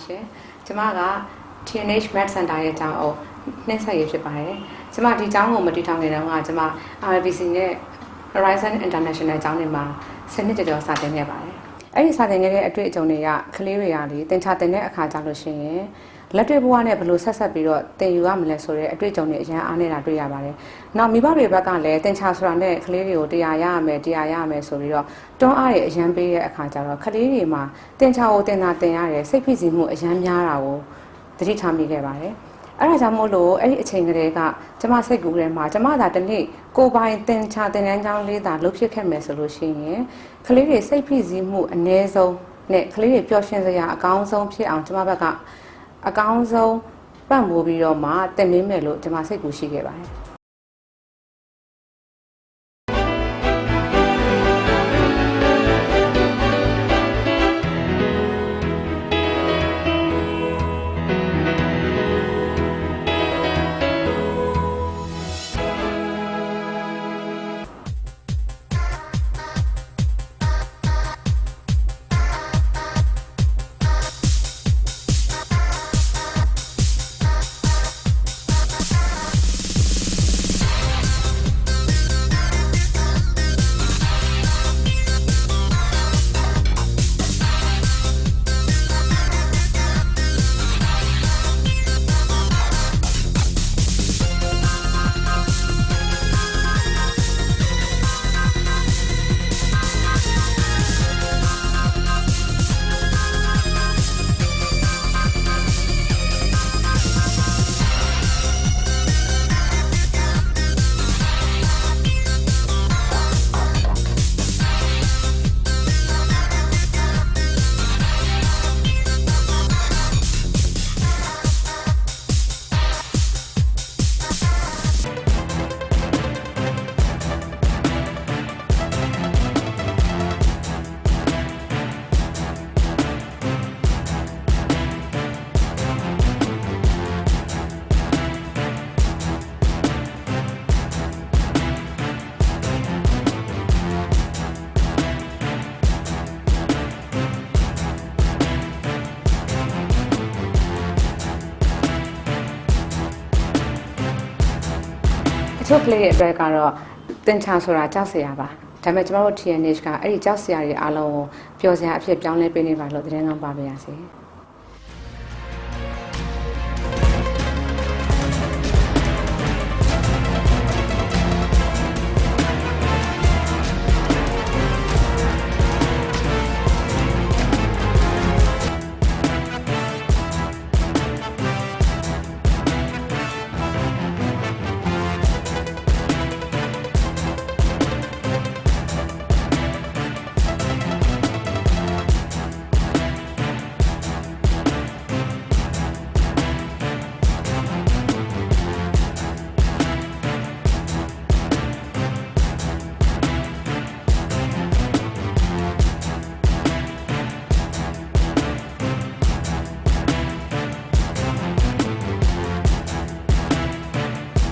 ရှင်။ကျမက TNH Med Center ရဲ့အကြောင်းကိုနှိမ့်ဆက်ရေးဖြစ်ပါတယ်။ကျမဒီအကြောင်းကိုမတည်ထောင်ခင်တုန်းကကျမ RBC နဲ့ Horizon International အကြောင်းတွေမှာ10နှစ်ကျော်စာသင်ခဲ့ပါတယ်။အဲ့ဒီစာသင်ခဲ့တဲ့အတွေ့အကြုံတွေကကလေးတွေကလေသင်ချတဲ့အခါကြောင့်လို့ရှိရင်လက်တွေ့ဘဝနဲ့ဘယ်လိုဆက်ပြီးတော့သင်ယူရမလဲဆိုတဲ့အတွေ့အကြုံတွေအများအားနေတာတွေ့ရပါတယ်။နောက်မိဘတွေဘက်ကလည်းသင်ချဆိုတာနဲ့ကလေးတွေကိုတရားရရမယ်ဆိုပြီးတော့တွန်းအားတွေအရန်ပေးတဲ့အခါကျတော့ကလေးတွေမှာသင်ချကိုသင်ရတယ်စိတ်ဖိစီးမှုအရန်များတာကိုသတိထားမိခဲ့ပါတယ်။အဲ့ဒါကြောင့်မို့လို့အဲ့ဒီအချိန်ကလေးကကျမစိတ်ကူးထဲမှာကျမသာတနေ့ကိုပိုင်သင်ချသင်တန်းကျောင်းလေးသာလုပ်ဖြစ်ခဲ့မယ်ဆိုလို့ရှိရင်ကလေးတွေစိတ်ဖိစီးမှုအ ਨੇ ဆုံးနဲ့ကလေးတွေပျော်ရွှင်စရာအကောင်းဆုံးဖြစ်အောင်ကျမဘက်ကအကောင်းဆုံးပံ့ပိုးပြီးတော့မှသင်ပေးမယ်လို့ကျွန်မစိတ်ကူးရှိခဲ့ပါတယ်အချို့ကလေးတွေအတွက်ကတော့သင်ချဆိုတာကြောက်စရာပါဒါပေမဲ့ကျမတို့ TNH ကအဲ့ဒီကြောက်စရာတွေအားလုံးကိုပျော်စရာအဖြစ်ပြောင်းလဲပေးနေပါလို့သတင်းကောင်းပါပါရစေ။